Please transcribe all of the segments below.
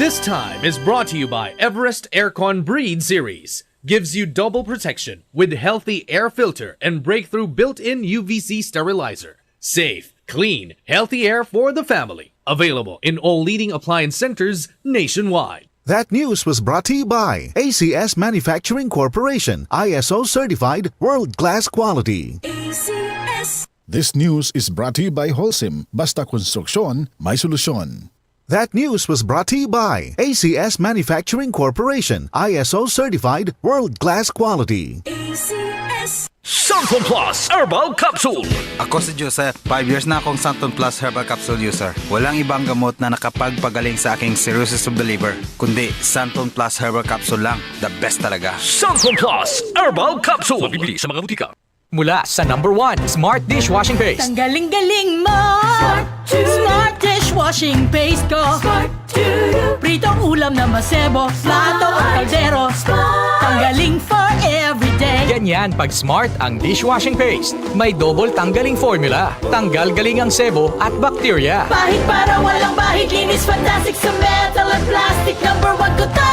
This time is brought to you by Everest Aircon Breed Series. Gives you double protection with healthy air filter and breakthrough built-in UVC sterilizer. Safe, clean, healthy air for the family. Available in all leading appliance centers nationwide. That news was brought to you by ACS Manufacturing Corporation, ISO certified world-class quality. ACS. This news is brought to you by Holcim. Basta konstruksyon, may solusyon. That news was brought to you by ACS Manufacturing Corporation, ISO certified world-class quality. ACS. Santon Plus Herbal Capsule. Ako si Joseph. 5 years na akong Santon Plus Herbal Capsule user. Walang ibang gamot na nakapagpagaling sa aking cirrhosis of the liver, kundi Santon Plus Herbal Capsule lang. The best talaga. Santon Plus Herbal Capsule. Mabibili sa mga butika. Mula sa #1 Smart Dishwashing Paste. Ang galing-galing mo! Smart dishwashing paste ko! Pritong ulam na masebo, plato o kaldero. Tanggaling for everyday. Ganyan pag Smart ang dishwashing paste. May double tanggaling formula. Tanggal galing ang sebo at bakterya. Bahid para walang bahid, linis fantastic sa metal at plastic. #1 ko to!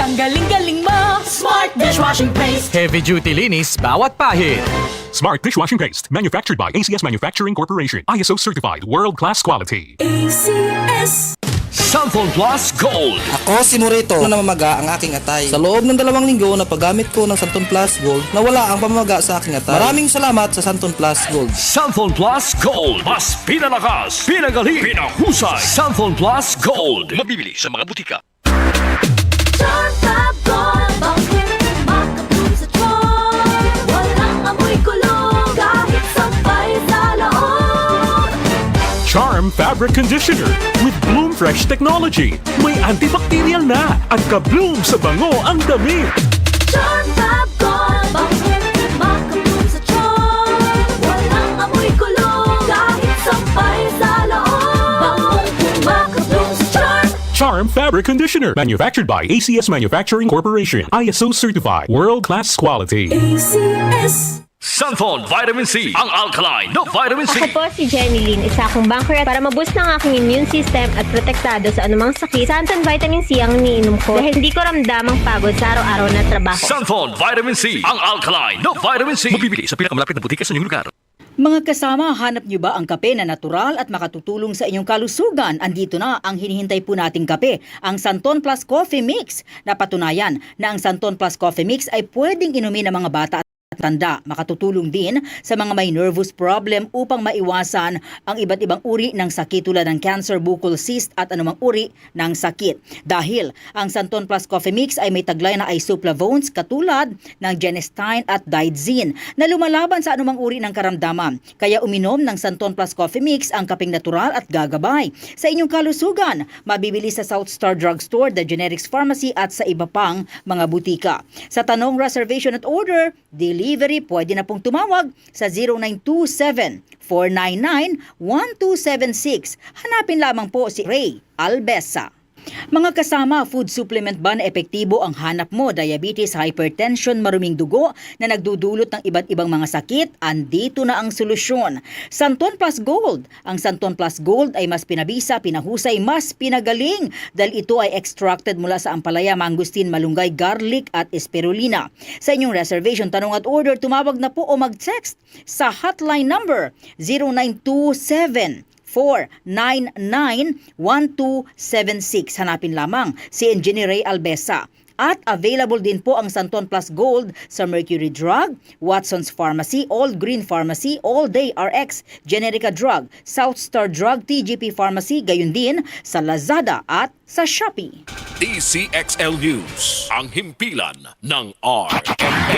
Tanggaling-galing mo! Smart dishwashing paste. Heavy duty linis bawat pahid. Smart Dishwashing Paste, manufactured by ACS Manufacturing Corporation. ISO certified, world-class quality. ACS. Santon Plus Gold. Ako si Morito na namamaga ang aking atay. Sa loob ng 2 linggo na paggamit ko ng Santon Plus Gold, nawala ang pamamaga sa aking atay. Maraming salamat sa Santon Plus Gold. Santon Plus Gold. Mas pinalakas, pinagaling, pinahusay. Santon Plus Gold. Mabibili sa mga butika. Charm Fab Gold. Bakit makapun sa charm? Walang amoy kulong kahit sampay sa loob. Charm Fabric Conditioner with Bloom Fresh Technology. May antibacterial na at ka-bloom sa bango ang damit. Charm Fab Gold. Bakit makapun sa charm? Walang amoy kulong kahit sampay sa loob. Bangong makapun sa charm. Charm Fabric Conditioner, manufactured by ACS Manufacturing Corporation. ISO certified, world-class quality. ACS. Santon Vitamin C. Ang alkaline na vitamin C. Ako po si Jenny Lynn, isa akong banker para maboost ng aking immune system at protektado sa anumang sakit. Santon Vitamin C ang iniinom ko dahil hindi ko ramdam ang pagod sa araw-araw na trabaho. Santon Vitamin C. Ang alkaline na vitamin C. Mabibili sa pinakamalapit na butika sa inyong lugar. Mga kasama, hanap niyo ba ang kape na natural at makatutulong sa inyong kalusugan? Andito na ang hinihintay po nating kape, ang Santon Plus Coffee Mix. Napatunayan na ang Santon Plus Coffee Mix ay pwedeng inumin ng mga bata at tanda. Makatutulong din sa mga may nervous problem upang maiwasan ang iba't ibang uri ng sakit tulad ng cancer, buccal cyst at anumang uri ng sakit. Dahil ang Santon Plus Coffee Mix ay may taglay na isoflavones katulad ng genistein at digoxin na lumalaban sa anumang uri ng karamdaman. Kaya uminom ng Santon Plus Coffee Mix ang kapeng natural at gagabay sa inyong kalusugan. Mabibili sa South Star Drugstore, The Generics Pharmacy at sa iba pang mga butika. Sa tanong, reservation at order, delivery, pwede na pong tumawag sa 0927-499-1276. Hanapin lamang po si Ray Albesa. Mga kasama, food supplement ba na epektibo ang hanap mo? Diabetes, hypertension, maruming dugo na nagdudulot ng iba't ibang mga sakit? Andito na ang solusyon. Santon Plus Gold. Ang Santon Plus Gold ay mas pinabisa, pinahusay, mas pinagaling dahil ito ay extracted mula sa ampalaya, mangustin, malunggay, garlic at spirulina. Sa inyong reservation, tanong at order, tumawag na po o mag-text sa hotline number 0927 499-1276. Hanapin lamang si Engineer Ray Albesa. At available din po ang Santon Plus Gold sa Mercury Drug, Watson's Pharmacy, All Green Pharmacy, All Day RX, Generica Drug, South Star Drug, TGP Pharmacy, gayon din sa Lazada at sa Shopee. DCXL News, ang himpilan ng RMN.